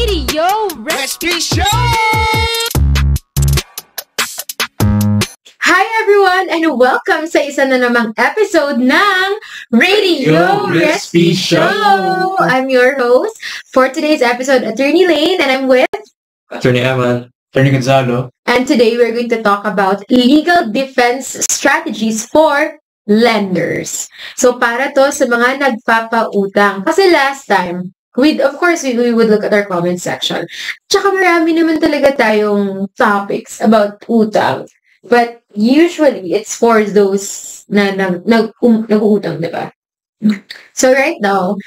Radio Recipe Show! Hi everyone and welcome sa isa na namang episode ng Radio Recipe Show! I'm your host for today's episode, Attorney Lane, and I'm with Attorney Eman, Attorney Gonzalo. And today we're going to talk about legal defense strategies for lenders. So para to sa mga nagpapautang. Kasi last time, we would look at our comment section. Tsaka marami naman talaga tayong topics about utang. But usually, it's for those na nag-uutang, diba? So right now,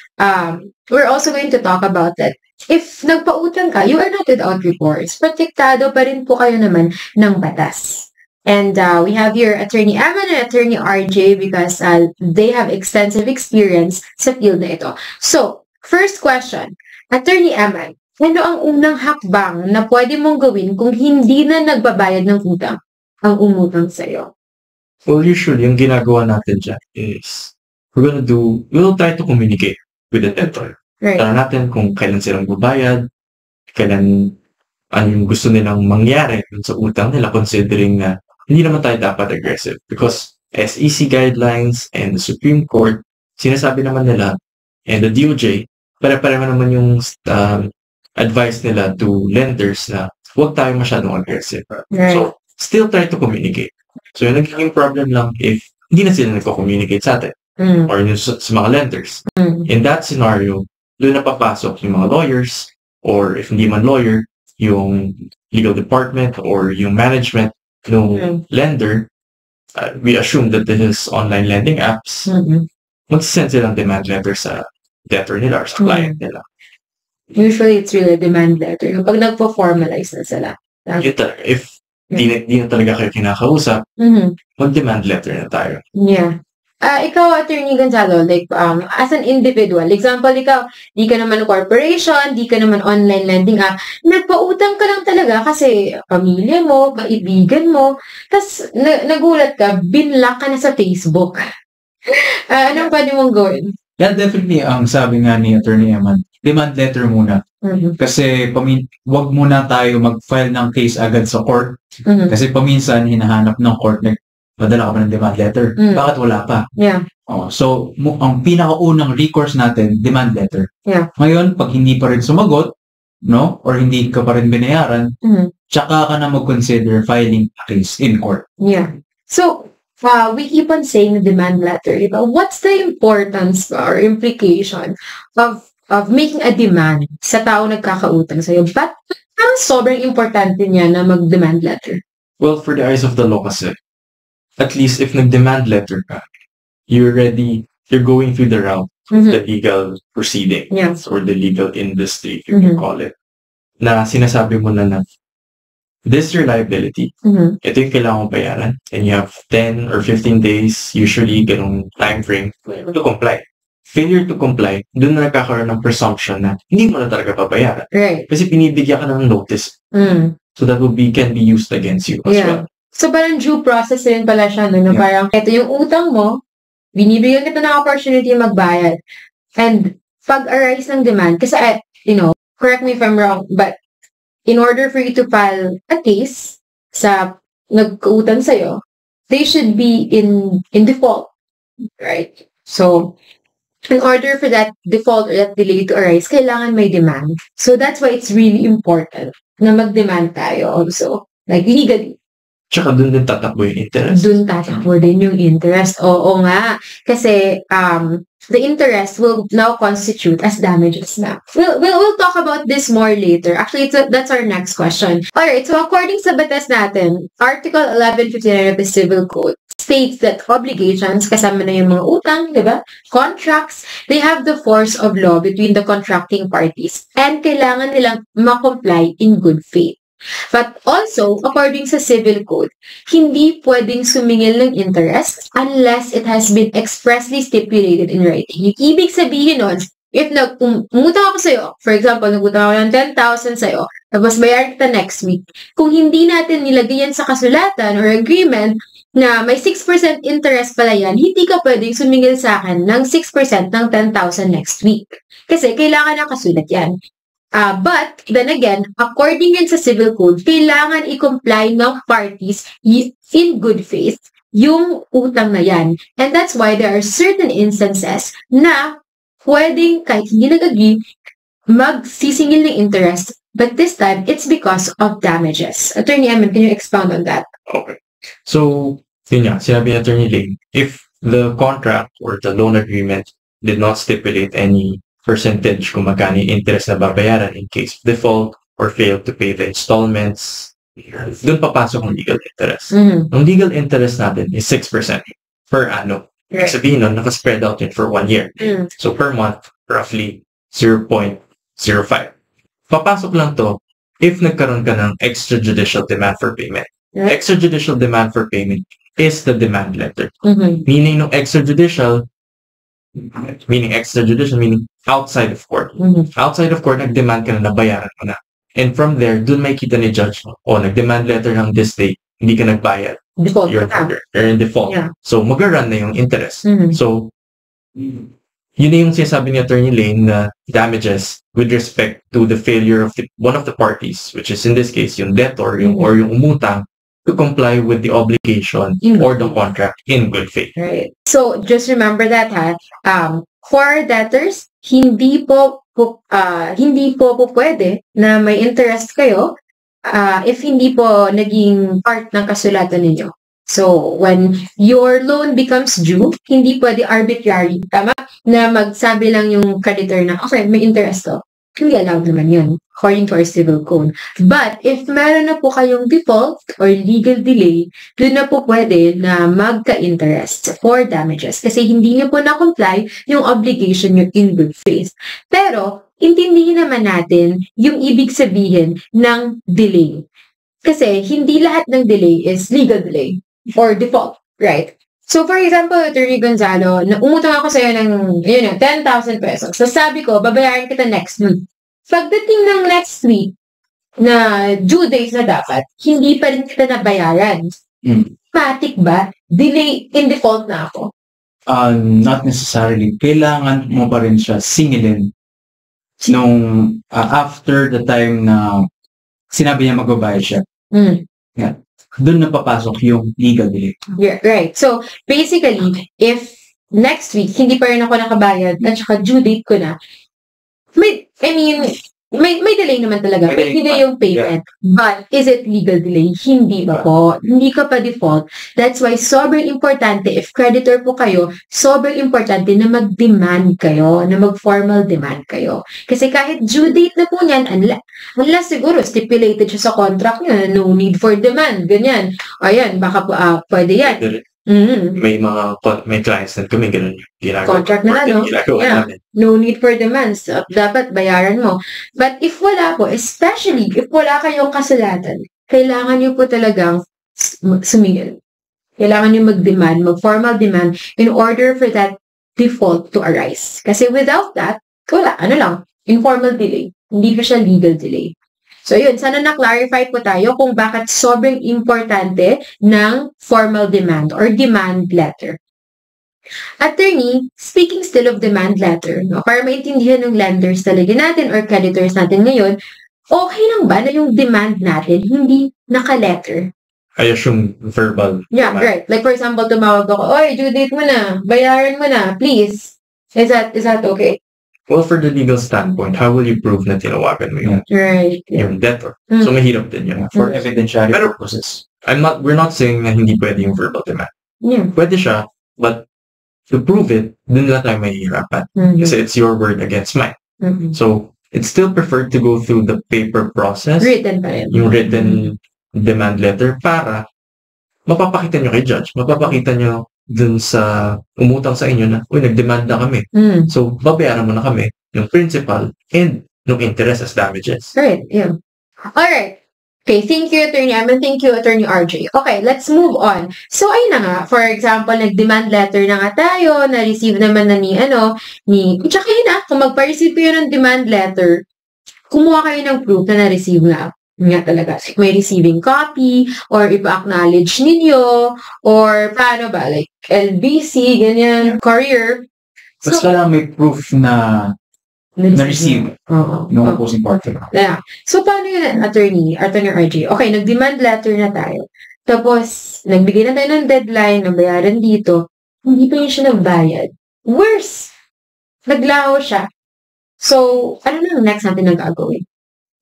we're also going to talk about that. If nagpautang ka, you are not without recourse. Protektado pa rin po kayo naman ng batas. And we have here Attorney Eman and Attorney RJ because they have extensive experience sa field na ito. So, first question, Attorney Eman, ano ang unang hakbang na pwede mong gawin kung hindi na nagbabayad ng utang ang umutang sa'yo? Well, usually, yung ginagawa natin dyan is, we'll try to communicate with the debtor. Right. Tara natin kung kailan silang babayad, kailan, ano yung gusto nilang mangyari sa utang nila, considering na hindi naman tayo dapat aggressive. Because SEC guidelines and the Supreme Court, sinasabi naman nila, and the DOJ, pare-pareho naman yung advice nila to lenders na huwag tayo masyadong aggressive. Right. So, still try to communicate. So, yung nagiging problem lang if hindi na sila nagko-communicate sa atin or yung sa mga lenders. In that scenario, doon na papasok yung mga lawyers or if hindi man lawyer, yung legal department or yung management ng lender. We assume that this is online lending apps. Mag-send silang demand letter sa debtor nila or sa client nila. Usually, it's really a demand letter. Pag nagpo-formalize na sila. Yun talaga. If di na talaga kayo kinakausap, mag-demand letter na tayo. Yeah. Ikaw, Attorney Gonzalo, like, as an individual, example, ikaw, di ka naman corporation, di ka naman online lending app, nagpautang ka lang talaga kasi pamilya mo, kaibigan mo, tas nagulat ka, binlock ka na sa Facebook. Anong pwede mong gawin? Yeah, definitely. Ang sabi nga ni Attorney Eman, demand letter muna. Kasi wag muna tayo mag-file ng case agad sa court. Kasi paminsan, hinahanap ng court na madala ka pa ng demand letter. Bakit wala pa? Yeah. So, ang pinakaunang recourse natin, demand letter. Yeah. Ngayon, pag hindi pa rin sumagot, no, or hindi ka pa rin binayaran, tsaka ka na mag-consider filing a case in court. Yeah. So, we keep on saying demand letter, diba? What's the importance or implication of making a demand sa tao nagkakautang sa'yo? But, sobrang importante niya na mag-demand letter? Well, for the eyes of the law kasi, at least if nag-demand letter ka, you're going through the route of the legal proceeding or the legal industry, if you can call it, na sinasabi mo na this is your liability. Ito yung kailangan mong bayaran. And you have 10 or 15 days, usually, ganong time frame, to comply. Failure to comply, doon na nagkakaroon ng presumption na hindi mo na talaga pabayaran. Right. Kasi pinibigyan ka ng notice. So that can be used against you as well. So parang due process rin pala siya, no? Parang ito yung utang mo, binibigyan kita ng opportunity magbayad. And pag-arise ng demand, kasi, correct me if I'm wrong, but in order for you to file a case sa nagkautang sa'yo, they should be in default, right? So, in order for that default or that delay to arise, kailangan may demand. So, that's why it's really important na mag-demand tayo also, like legally. Tsaka dun din tatakbo yung interest. Dun tatakbo din yung interest. Oo nga. Kasi, the interest will now constitute as damages na. We'll talk about this more later. Actually, that's our next question. Alright, so according sa batas natin, Article 1159 of the Civil Code states that obligations, kasama na yung mga utang, diba? Contracts, they have the force of law between the contracting parties and kailangan nilang ma-comply in good faith. But also, according sa Civil Code, hindi pwedeng sumingil ng interest unless it has been expressly stipulated in writing. Yung ibig sabihin nun, if umutang ako sa'yo, for example, nagutang ako ng 10,000 sa'yo, tapos bayaran kita next week, kung hindi natin nilagay yan sa kasulatan or agreement na may 6% interest pala yan, hindi ka pwedeng sumingil sa akin ng 6% ng 10,000 next week. Kasi kailangan nakasulat yan. But, then again, according yun sa civil code, kailangan i-comply ng parties in good faith yung utang na yan. And that's why there are certain instances na pwedeng kahit hindi nag-agree, magsisingil ng interest. But this time, it's because of damages. Attorney Eman, can you expound on that? Okay. So, yun nga, sinabi ni Attorney Lane, if the contract or the loan agreement did not stipulate any percentage kung magkano yung interest na babayaran in case of default or failed to pay the installments, doon papasok ang legal interest. Ang legal interest natin is 6% per annum. Right. Sabihin nun, naka-spread out yun for 1 year. So per month, roughly 0.05. Papasok lang to if nagkaroon ka ng extrajudicial demand for payment. Right. Extrajudicial demand for payment is the demand letter. Meaning no extrajudicial, meaning outside of court. Outside of court, nag-demand ka na, nabayaran mo na. And from there, dun may kita ni judge mo, nag-demand letter ng this date, hindi ka nagbayad. Default. You're in default. Yeah. So, mag-run na yung interest. So, yun na yung sinasabi ni Attorney Lane na damages with respect to the failure of one of the parties, which is in this case, yung debtor, or yung umutang, to comply with the obligation or the contract in good faith. Right. So, just remember that, for debtors, hindi po pwede na may interest kayo if hindi po naging part ng kasulatan ninyo. So, when your loan becomes due, hindi pwede arbitrary, tama? Na magsabi lang yung creditor na, okay, may interest to. Hindi allowed naman yun, according to our civil code. But, if meron na po kayong default or legal delay, doon na po pwede na magka-interest for damages. Kasi hindi niyo po na-comply yung obligation nyo in good faith. Pero, intindihin naman natin yung ibig sabihin ng delay. Kasi, hindi lahat ng delay is legal delay or default, right? So, for example, Attorney Gonzalo, umutang ako sa'yo ng 10,000 pesos. So, sabi ko, babayaran kita next week. Pagdating ng next week, na due dates na dapat, hindi pa rin kita nabayaran. Matik ba? Delay in default na ako? Not necessarily. Kailangan mo pa rin siya singilin nung after the time na sinabi niya magbabayad siya. Yeah. Doon na papasok yung legal delay. Yeah, right. So, basically, if next week, hindi pa rin ako nakabayad at saka due date ko na, may delay naman talaga. May delay yung payment. Yeah. But, is it legal delay? Hindi ba po? Hindi ka pa default. That's why, sobrang importante, if creditor po kayo, sobrang importante na mag-demand kayo, na mag-formal demand kayo. Kasi kahit due date na po niyan, unless siguro stipulated siya sa contract niya, no need for demand, ganyan. Ayan, baka pwede yan. May clients na kami ganun yung ginagawa. Contract na no? Yeah. No need for demands. Dapat bayaran mo. But if wala po, especially if wala kayong kasulatan, kailangan nyo po talagang sumingil. Kailangan nyo mag-demand, mag-formal demand in order for that default to arise. Kasi without that, wala, informal delay. Hindi pa siya legal delay. So yun, sana na-clarify po tayo kung bakit sobrang importante ng formal demand or demand letter. Attorney, speaking still of demand letter, para maintindihan ng lenders talaga natin or creditors natin ngayon, okay lang ba na yung demand natin hindi naka-letter? I assume verbal. Yeah, demand. Right. Like for example, tumawag ako, oy, due date mo na, bayaran mo na, please. Is that okay? Well, for the legal standpoint, how will you prove na tinawagan mo yung, yung debtor? So, mahirap din yun. For evidentiary purposes. We're not saying na hindi pwede yung verbal demand. Yeah. Pwede siya, but to prove it, dun lang tayo mahihirapan. Kasi it's your word against mine. So, it's still preferred to go through the paper process. Written pa rin. Yung written demand letter para mapapakita nyo kay judge. Mapapakita nyo dun sa umutang sa inyo na, nag-demand na kami. So, babayaran mo na kami yung principal and yung interest as damages. Right, yeah. Alright. Okay, thank you, Attorney Eman. Thank you, Attorney RJ. Okay, let's move on. So, ayun na nga. For example, nag-demand letter na nga tayo, na-receive naman na tsaka yun na, kung magpa-receive kayo ng demand letter, kumuha kayo ng proof na na-receive nga talaga. Like, may receiving copy, or ipa-acknowledge ninyo, or paano ba? Like, LBC, ganyan, courier. Basta lang may proof na na-receive ng opposing party. Yeah. So, paano yun, attorney RJ? Okay, nag-demand letter na tayo. Tapos, nagbigay na tayo ng deadline, nabayaran dito. Hindi pa yun siya nagbayad. Worse! Naglaho siya. So, ano na next natin nagagawin?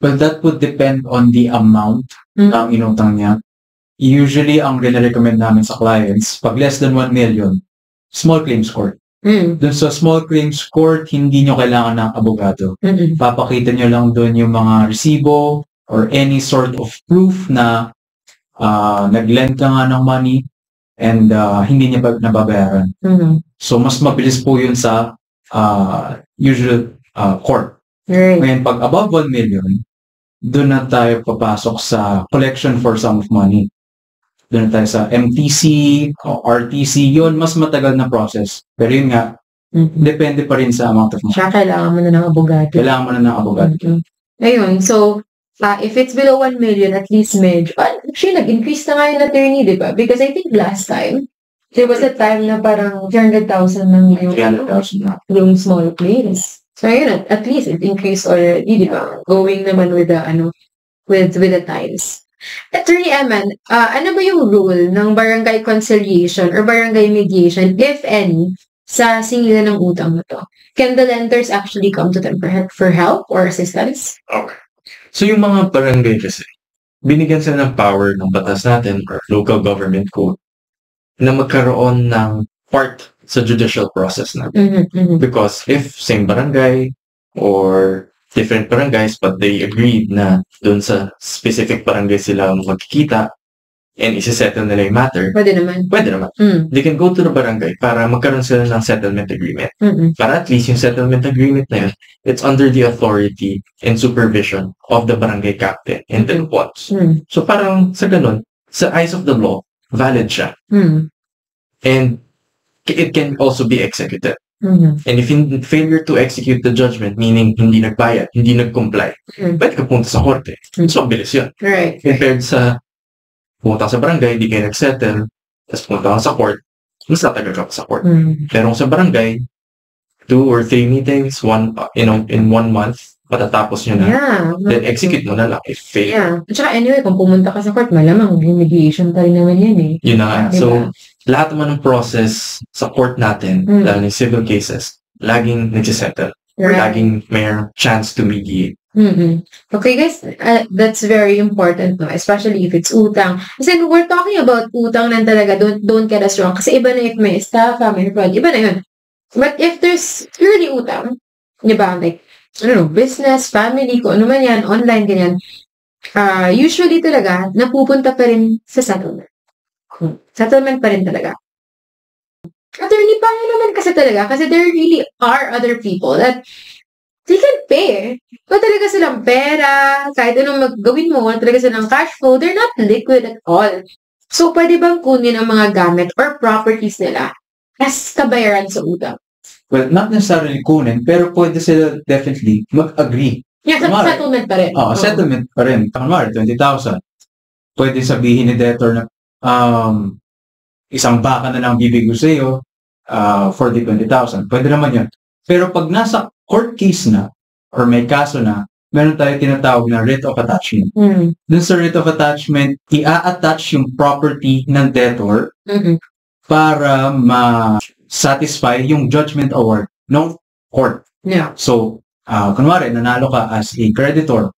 Well, that would depend on the amount ng inutang niya. Usually, ang recommend namin sa clients, pag less than 1 million, small claims court. Doon sa small claims court, hindi nyo kailangan ng abogado. Papakita nyo lang doon yung mga resibo or any sort of proof na nag-lend ka nga ng money and hindi niya nababayaran. So, mas mabilis po yun sa usual court. Ngayon, pag above 1 million, doon na tayo papasok sa collection for sum of money. Doon na tayo sa MTC o RTC. Yun, mas matagal na process. Pero yun nga, depende pa rin sa amount of money. Siya, kailangan mo na ng abogado. Kailangan mo na ng abogado. Ayun, so, if it's below 1 million, at least medyo, actually, nag-increase na nga yung attorney, di ba? Because I think last time, there was a time na parang 300,000 ng yung small claims. So, ayun, at least it increased already, di ba? Going naman with the, with the times. Attorney Eman, ano ba yung rule ng barangay conciliation or barangay mediation, if any, sa singilan ng utang na to? Can the lenders actually come to them for help or assistance? Okay. So yung mga barangay kasi, binigyan sila ng power ng batas natin or local government code na magkaroon ng part sa judicial process natin. Because if same barangay or different barangays but they agreed na doon sa specific barangay sila magkikita and isi-settle nila yung matter, pwede naman. They can go to the barangay para magkaroon sila ng settlement agreement. Para at least yung settlement agreement na yun, it's under the authority and supervision of the barangay captain and the lots. So parang sa ganun, sa eyes of the law, valid siya. And it can also be executed. And if in failure to execute the judgment, meaning hindi nagbayad, hindi nag-comply, pwede ka punta sa korte. So, bilis yun. Right. Compared sa pumunta sa barangay, hindi kayo nag-settle, tapos pumunta ka sa court, mas natagal ka sa court. Pero kung sa barangay, 2 or 3 meetings, in 1 month, patatapos nyo na. Then execute mo na lang if fail. At saka anyway, kung pumunta ka sa court, malamang mediation pa rin naman yan eh. Yun na nga. Diba? So, lahat naman ng process sa court natin, lalo ng civil cases, laging nagsisettle. Or laging may chance to mediate. Okay guys, that's very important, no? Especially if it's utang. Kasi we're talking about utang lang talaga, don't get us wrong. Kasi iba na if may estafa, may fraud, iba na yun. But if there's purely utang, di ba, like, I don't know, business, family, kung ano man yan, online, ganyan, usually talaga, napupunta pa rin sa settlement. Settlement pa rin talaga. Attorney, paano naman kasi talaga? Kasi there really are other people that they can pay. Kung talaga silang pera, kahit anong maggawin mo, talaga silang cash flow, they're not liquid at all. So, pwede bang kunin ang mga gamit or properties nila as kabayaran sa utang? Well, not necessarily kunin, pero pwede sila definitely mag-agree. Yeah, settlement pa rin. Settlement pa rin. Kamari, 20,000. Pwede sabihin ni debtor na isang baka na lang bibigay sa'yo for the 20,000. Pwede naman yun. Pero pag nasa court case na or may kaso na, meron tayo tinatawag na writ of attachment. Dun sa writ of attachment, i-attach yung property ng debtor para ma-satisfy yung judgment award ng court. Yeah. So, kunwari, nanalo ka as a creditor,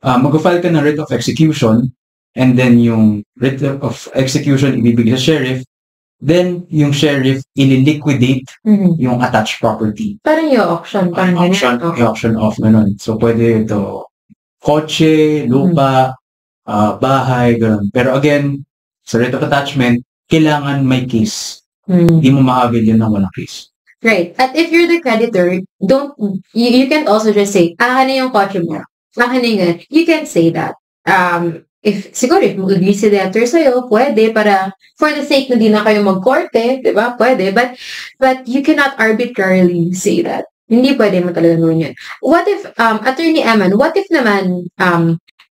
mag-file ka ng writ of execution, and then yung writ of execution ibibigay sa sheriff, then yung sheriff ililiquidate yung attached property. Parang yung auction. Auction off ganun. So, pwede ito kotse, lupa, bahay, ganun. Pero again, sa writ of attachment, kailangan may case. Hindi mo ma-avail yun ng walang case. Right. At if you're the creditor, you can't also just say, na yung kotse mo. Na yung you can't say that. Siguro, if mag-agree si debtor sa'yo, pwede, para, for the sake na di na kayo mag-korte, di ba? Pwede. But you cannot arbitrarily say that. Hindi pwede mo talaga gawin yun. What if, Attorney Eman, what if naman,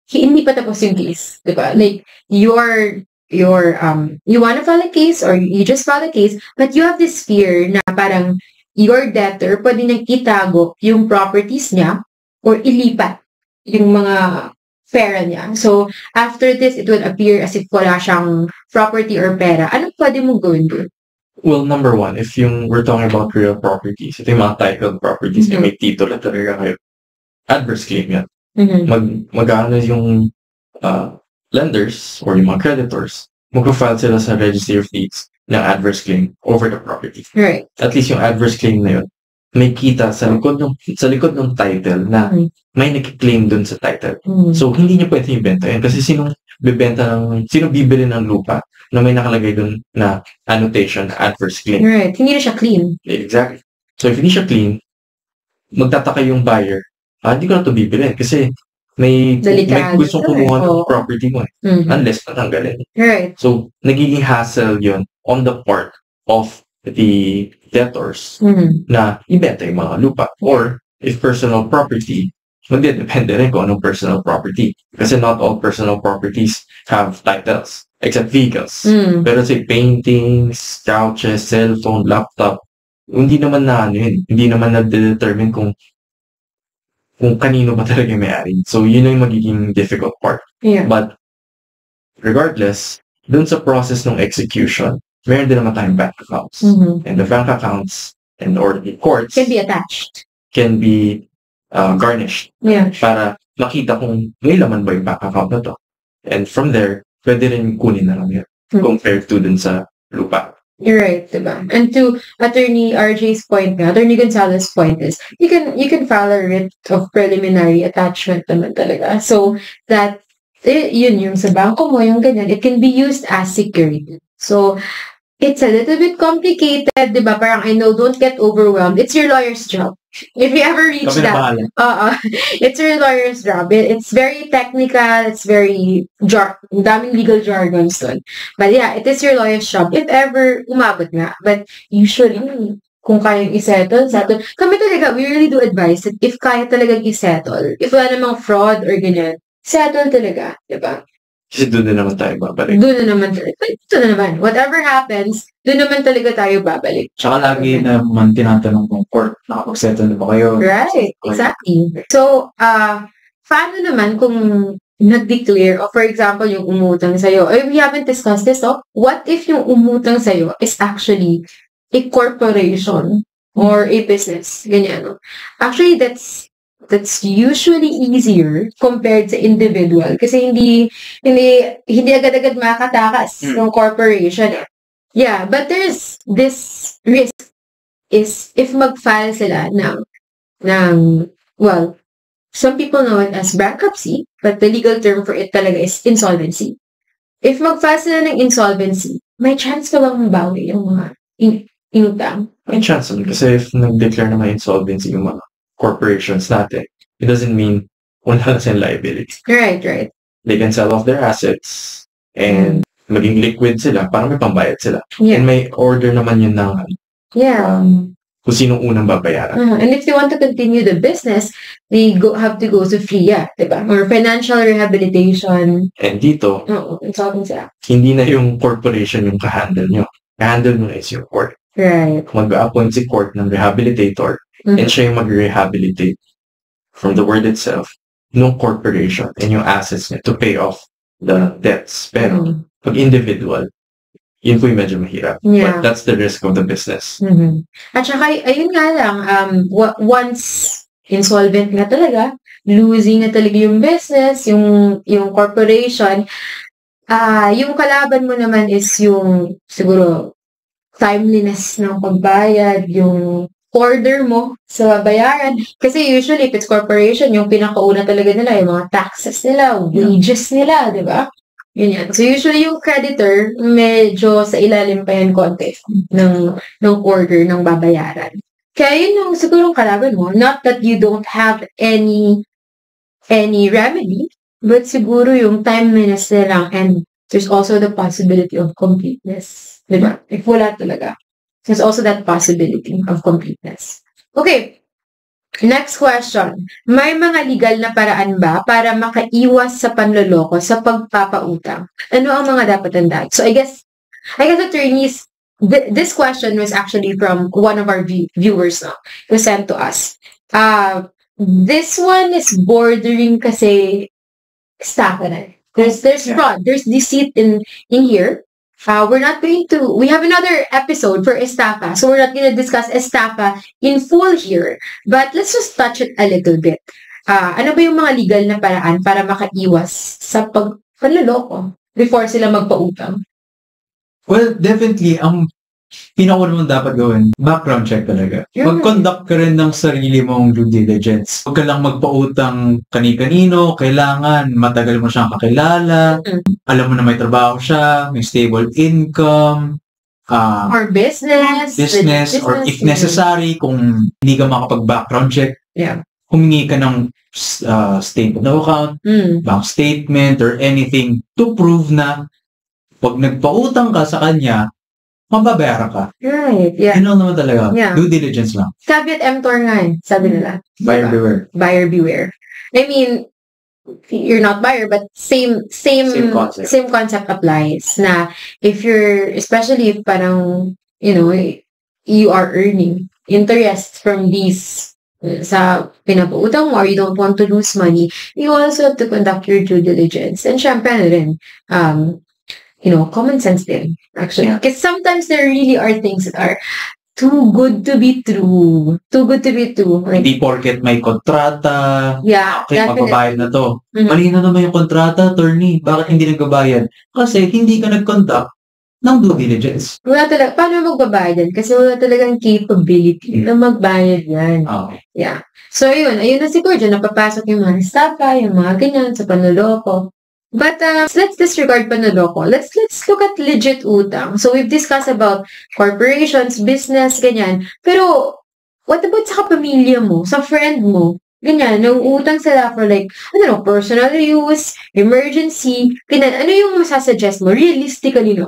hindi pa tapos yung case, di ba? Like, you want to file a case or you just file a case, but you have this fear na parang your debtor, pwede niyang itago yung properties niya or ilipat yung mga pera niya. So, after this, it would appear as if wala siyang property or pera. Anong pwede mong gawin doon? Well, number one, if we're talking about real properties, ito yung mga titled properties, may titulo talaga kayo. Adverse claim yan. Mag-ano yung lenders or yung mga creditors, mag-file sila sa Registry of Deeds ng adverse claim over the property. Right. At least yung adverse claim na yun, may kita sa likod ng title na may nag-claim dun sa title. So, hindi niyo pwede ibenta yun. Kasi sino bibili ng lupa na may nakalagay dun na annotation, adverse claim. Right. Hindi na siya clean. Exactly. So, if hindi siya clean, magtataka yung buyer, hindi ko na ito bibili kasi may gustong kumuha ng property mo unless natanggalin. Right. So, nagiging hassle yun on the part of the debtors na ibenta yung mga lupa. Or, if personal property, magdedepende rin kung anong personal property. Kasi not all personal properties have titles, except vehicles. Pero say, paintings, couches, cellphone, laptop, hindi naman hindi naman na-determine kung kanino ba talaga may-ari. So, yun yung magiging difficult part. Yeah. But, regardless, dun sa process ng execution, meron din naman tayong bank accounts. And the bank accounts or the courts can be attached. Can be garnished. Yeah. Para makita kung may laman ba yung bank account na to. And from there, pwede rin kunin na lang yun compared to dun sa lupa. You're right, diba? And to Attorney RJ's point nga, Attorney Gonzalez's point is, you can file a writ of preliminary attachment naman talaga. So, that, yun yung sa bangko mo, yung ganyan, it can be used as security. So, it's a little bit complicated, diba? Parang, I know, don't get overwhelmed. It's your lawyer's job. If you ever reach that, it's your lawyer's job. It's very technical. It's very daming legal jargons dun. But yeah, it is your lawyer's job. If ever umabot nga. But usually, kung kayang isettle, kami talaga, we really do advise that if kaya talagang isettle, if wala namang fraud or ganyan, settle talaga, diba? Kasi doon na naman tayo babalik. Doon na naman. Whatever happens, doon naman talaga tayo babalik. Tsaka lagi naman tinatanong kung court, nakapag-settle na ba kayo? Right, exactly. So, paano naman kung nag-declare, or for example, yung umutang sa'yo, we haven't discussed this, what if yung umutang sa'yo is actually a corporation or a business? Ganyan, no? Actually, that's usually easier compared sa individual kasi hindi agad-agad makatakas ng corporation. Yeah, but there's this risk is if mag-file sila ng well, some people know it as bankruptcy, but the legal term for it talaga is insolvency. If mag-file sila ng insolvency, may chance ka bang mabawi yung mga inutang? May chance kasi if nag-declare na may insolvency yung mga corporations natin, it doesn't mean wala na silang liability. Right. They can sell off their assets and maging liquid sila para may pambayad sila. Yeah. And may order naman yun ng kung sinong unang babayaran. And if they want to continue the business, they have to go to FRIA, diba? Or financial rehabilitation. And dito, insolvency act. Hindi na yung corporation yung kahandle nyo. Kahandle mo na is yung court. Right. Mag-appoint si court ng rehabilitator and siya yung mag-rehabilitate from the word itself ng corporation and yung assets niya to pay off the debts. Pero pag individual, yun po yung medyo mahirap. Yeah. But that's the risk of the business. At saka, ayun nga lang, once insolvent nga talaga, losing na talaga yung business, yung corporation, yung kalaban mo naman is yung siguro timeliness ng pagbayad, yung order mo sa bayaran. Kasi usually, if it's corporation, yung pinakauna talaga nila, yung mga taxes nila, wages nila, di ba? Yun yan. So, usually, yung creditor, medyo sa ilalim pa yan konti ng order ng babayaran. Kaya yun yung siguro kalaban mo. Not that you don't have any remedy, but siguro yung timeliness na lang, and there's also the possibility of completeness. Di ba? If wala talaga. There's also that possibility of completeness. Okay. Next question. May mga legal na paraan ba para makaiwas sa panloloko sa pagpapautang? Ano ang mga dapat tandaan? So, I guess attorneys this question was actually from one of our viewers who sent to us. This one is bordering kasi estafa na. There's fraud, there's deceit in here. We're not going to, we have another episode for estafa, so we're not going to discuss estafa in full here, but let's just touch it a little bit. Ano ba yung mga legal na paraan para makaiwas sa panloloko before sila magpautang? Well, definitely, ang pinakauna mong dapat gawin, background check talaga. Mag-conduct ka rin ng sarili mong due diligence. Huwag ka lang magpautang kani-kanino, kailangan matagal mo siyang kakilala, alam mo na may trabaho siya, may stable income, or business, or if necessary, kung hindi ka makapag-background check, humingi ka ng statement of account, bank statement, or anything to prove na pag nagpautang ka sa kanya, mababayaran ka. Right, yeah. Yun naman talaga. Yeah. Due diligence lang. Sabi at mTOR nga sabi nila. Buyer beware. Buyer beware. I mean, you're not buyer, but same concept applies. Na if you're, especially if parang, you are earning interest from these sa pinapautang mo or you don't want to lose money, you also have to conduct your due diligence. And syempre na rin, common sense din, actually. Because sometimes there really are things that are too good to be true. Too good to be true. Like, hindi porket may kontrata. Yeah, okay, magbabayad na to. Mali na naman yung kontrata, attorney. Bakit hindi nagbabayad? Kasi hindi ka nag-conduct ng due diligence. Wala talaga. Paano magbabayad yan? Kasi wala talagang capability na magbayad yan. Okay. Yeah. So, ayun na siguro dyan. Napapasok yung mga estafa, yung mga ganyan sa panloloko. But let's disregard panloloko. Let's look at legit utang. So we've discussed about corporations, business, ganyan. Pero what about sa kapamilya mo, sa friend mo? Ganyan, nang-utang sila for like, personal use, emergency, ganyan. Ano yung masasuggest mo? Realistically,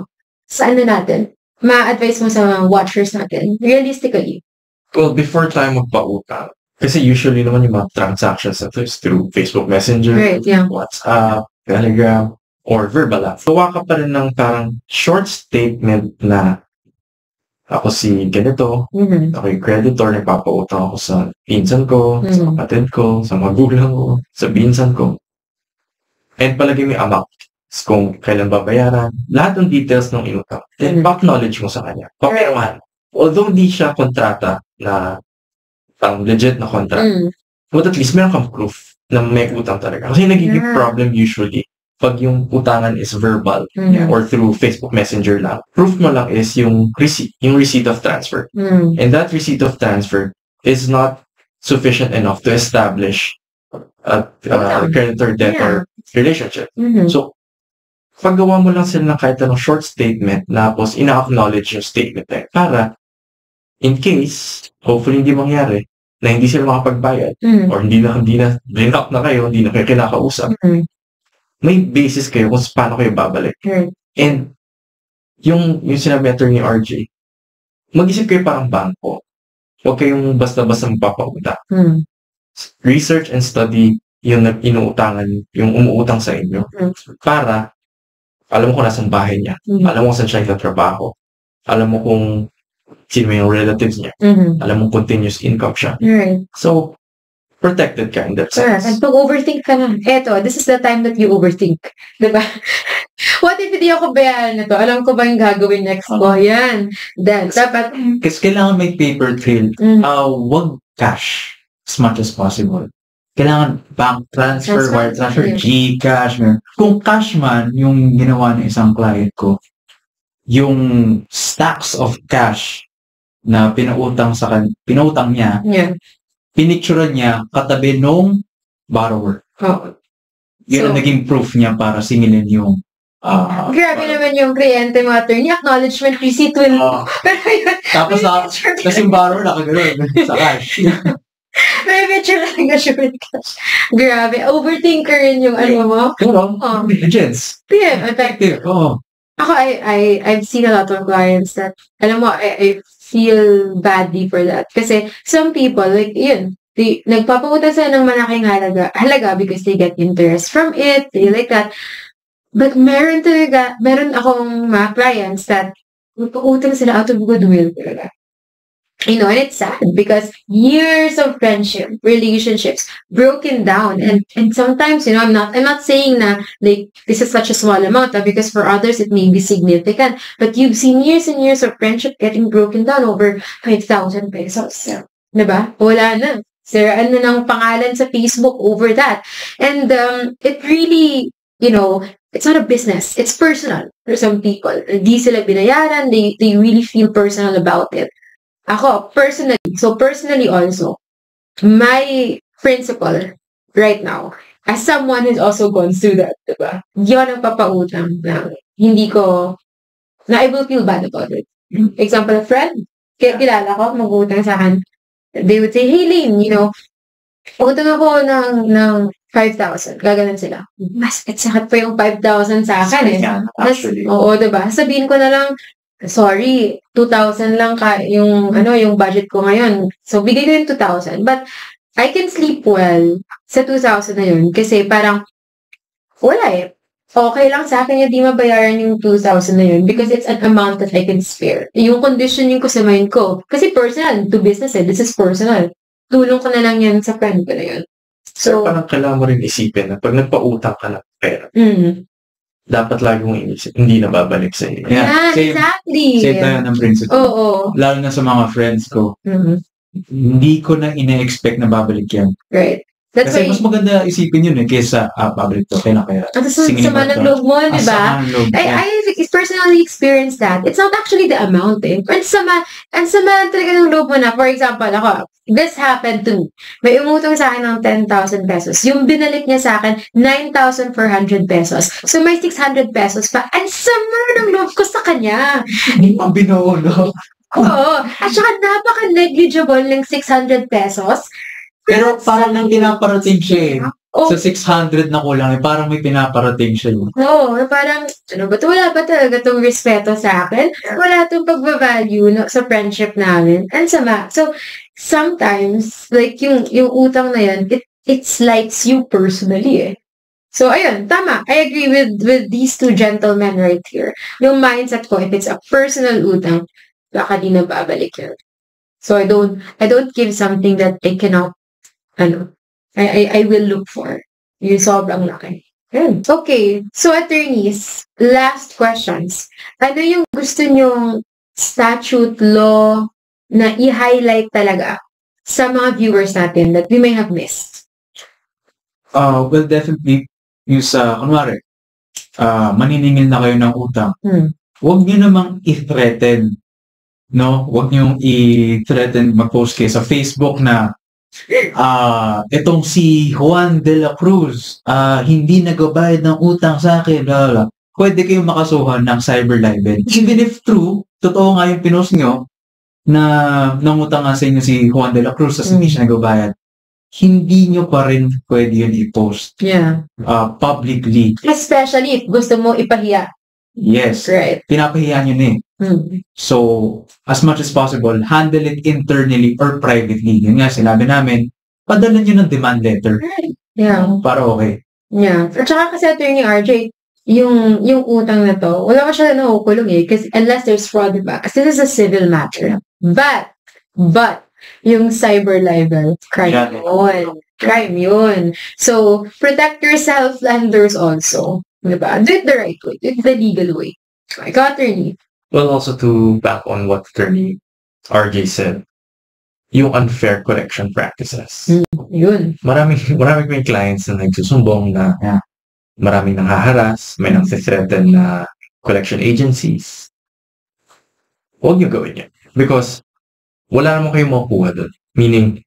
Saan na natin? Ma-advise mo sa mga watchers natin? Realistically. Well, before tayo magpautang, kasi usually naman yung mga transactions na to is through Facebook Messenger, right, yeah. WhatsApp, Telegram, or verbal app. Gawa ka pa rin ng parang short statement na ako si ganito, ako yung creditor, nagpapautang ako sa pinsan ko, sa kapatid ko, sa magulang ko, sa pinsan ko. And palagi may amount. Kung kailan babayaran, lahat ng details ng inutang. Then, pa-acknowledge mo sa kanya. Papirmahan. Although hindi siya kontrata na legit na kontrata, but at least meron kang proof na may utang talaga. Kasi nagiging problem usually pag yung utangan is verbal or through Facebook Messenger lang. Proof mo lang is yung receipt of transfer. And that receipt of transfer is not sufficient enough to establish a creditor-debtor relationship. So, paggawa mo lang sila ng kahit anong short statement tapos ina-acknowledge yung statement para in case, hopefully hindi mangyari, na hindi sila makapagbayad or hindi na rin-up na kayo, hindi na kayo kinakausap, may basis kayo kung paano kayo babalik. And yung sinabi ni RJ, mag-isip kayo parang bangko. Huwag kayong basta-basta magpapauta. Research and study yung inuutangan, yung umuutang sa inyo para alam mo kung nasan bahay niya, alam mo kung saan siya nagtatrabaho, alam mo kung sino yung relatives niya, alam mo continuous income siya. So, protected ka in that sense. And pag-overthink ka na, this is the time that you overthink. Diba? What if hindi ako bayaran na to? Alam ko ba yung gagawin next ko? Yan. Then, dapat... Kasi kailangan may paper trail. Wag cash as much as possible. Kailangan bank transfer, wire transfer, GCash. Kung cash man, yung ginawa ng isang client ko, yung stacks of cash na pinautang niya, pinicturean niya katabi nung borrower. Yun ang naging proof niya para singilin yung grabe naman yung kliyente mo, attorney. Acknowledgement receipt will... Tapos yung borrower nakagano'n sa cash. May picture lang na short cash. Grabe. Overthinker rin yung mo. Diligence. Yeah, effective. Ako, I've seen a lot of clients that, I feel badly for that. Kasi some people, like, nagpapautang sila ng malaking halaga because they get interest from it, they like that. But meron akong mga clients that Magpautang sila out of goodwill talaga. You know, and it's sad because years of friendship, relationships broken down, and sometimes, you know, I'm not saying na like this is such a small amount, because for others it may be significant, but you've seen years and years of friendship getting broken down over 5,000 pesos. Diba? Wala na. Siraan na ng pangalan sa Facebook over that. And it really, you know, it's not a business. It's personal for some people. Hindi sila binayaran. They really feel personal about it. Ako, personally also, my principle right now, as someone who's also gone through that, diba? Yun ang papautang na hindi ko, na I will feel bad about it. Example, a friend, kilala ko, mag-utang sa akin. They would say, hey, Lane, you know, utang ako ng 5,000. Gaganan sila. Mas sakat pa yung 5,000 sa akin eh. Actually. Oo, diba? Sabihin ko na lang, sorry, 2,000 lang yung budget ko ngayon. So, bigay ko yung 2,000. But, I can sleep well sa 2,000 na yun. Kasi parang, wala eh. Okay lang sa akin yung di mabayaran yung 2,000 na yun because it's an amount that I can spare. Yung conditioning ko sa mind ko. Kasi personal, to business eh. This is personal. Tulong ko na lang yan sa friend ko na yun. So, parang kailangan mo rin isipin na pag nagpautang ka ng pera, dapat lagi mong inisip, hindi na babalik sa iyo. Yeah, exactly. Same tayo ng principle. Oo. Lalo na sa mga friends ko. Hindi ko na ina-expect na babalik yan. Right. That's Kasi mas maganda isipin yun kaysa, babalik to, kaya na kaya. At sama ng loob mo, di ba? I personally experienced that. It's not actually the amount eh. And sama talaga ng loob mo na. For example, ako, this happened to me. May umutang sa akin ng 10,000 pesos. Yung binalik niya sa akin, 9,400 pesos. So may 600 pesos pa. And sama ng loob ko sa kanya. Ang binuulo. Oo. At saka napaka-negligible ng 600 pesos. Pero parang nang pinaparating siya eh. Sa 600 na kulang eh, parang may pinaparating siya. Oo, parang, wala ba talaga itong respeto sa akin? Wala itong pagbavalue sa friendship namin. And sama. So, sometimes, like, yung utang na yan, it slights you personally eh. So, ayun, tama. I agree with these two gentlemen right here. Yung mindset ko, if it's a personal utang, baka di na babalik yun. So, I don't give something that I cannot, I will look for. Yung sobrang laki. Okay. So, attorneys, last questions. Ano yung gusto nyong statute law na i-highlight talaga sa mga viewers natin that we may have missed? Well, definitely, yung sa, kunwari, maniningil na kayo ng utang. Huwag nyo namang i-threaten. No? Huwag nyo i-threaten, mag-post kayo sa Facebook na itong si Juan de la Cruz hindi nagabayad ng utang sa akin, blah, blah. Pwede kayong makasuhan ng cyber libel. Even if true, totoo nga yung pinost nyo na nangutang nga sa inyo si Juan de la Cruz tapos hindi siya nagabayad, hindi nyo pa rin pwede yun i-post publicly. Especially if gusto mo ipahiya. Yes. Right. Pinapahiya nyo na eh. So, as much as possible, handle it internally or privately. Yun nga, sinabi namin, padala nyo ng demand letter. Yeah. Para okay. Yeah. At saka kasi Attorney RJ, yung utang na to, wala ka siya nakukulong eh. Kasi unless there's fraud, diba? Kasi this is a civil matter. But, yung cyber libel, crime yun. Crime yun. So, protect yourself, lenders also. Diba? Do it the right way. Do it the legal way. Ikaw, Attorney. Well, also to back on what Attorney RJ said, yung unfair collection practices. Yun. Maraming may clients na nagsusumbong na maraming nanghaharas, may nang-threaten na collection agencies. Huwag niyo gawin yan. Because wala naman kayong makukuha doon. Meaning,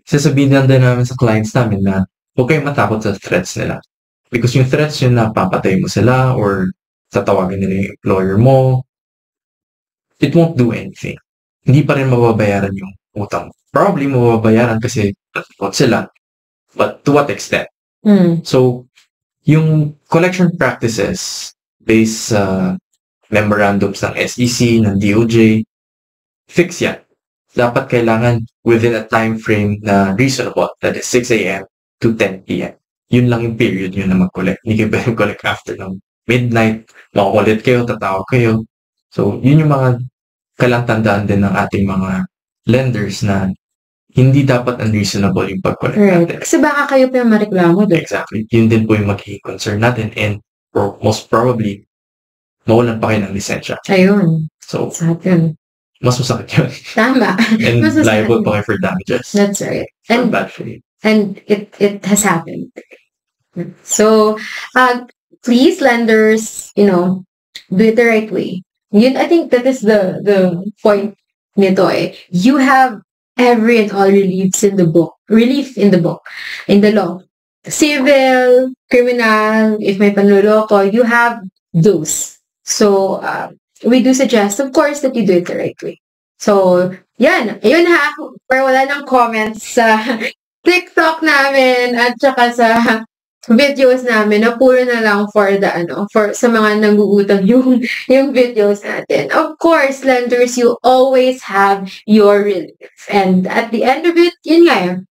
sasabihin lang din namin sa clients namin na huwag kayong matakot sa threats nila. Because yung threats yun na papatay mo sila or tatawagin nila yung employer mo, it won't do anything. Hindi pa rin mababayaran yung utang. Probably mababayaran kasi natakot sila. But to what extent? So, yung collection practices based sa memorandums ng SEC, ng DOJ, fix yan. Dapat kailangan within a time frame na reasonable. That is 6 a.m. to 10 p.m. Yun lang yung period yun na mag-collect. Hindi kayo pwede collect after ng midnight. Makukulit kayo, tatawag kayo. So, yun yung mga kalatandaan din ng ating mga lenders na hindi dapat unreasonable yung pag-collect natin. Kasi baka kayo pa yung mareklamo doon. Exactly. Yun din po yung magiging concern natin and most probably, mawalan pa kayo ng lisensya. Ayun. So, yun. Mas masakit yun. Tama. And liable pa kayo for damages. That's right. And bad for you. And it has happened. So, please, lenders, do it the right way. I think that is the point nito eh. You have every and all relief in the book, in the law. Civil, criminal, if may panloloko, you have those. So, we do suggest, of course, that you do it the right way. So, yan. Ayun ha. Pero wala nang comments sa TikTok namin at saka sa videos namin na puro na lang for sa mga nangugutang yung videos natin. Of course, lenders, you always have your relief. And at the end of it, yun nga,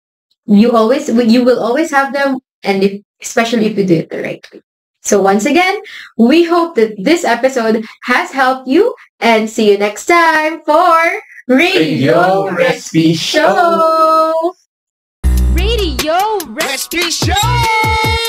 you will always have them, and especially if you do it the right way. So once again, we hope that this episode has helped you, and see you next time for Radio Recipe Show! Radio Recipe Show!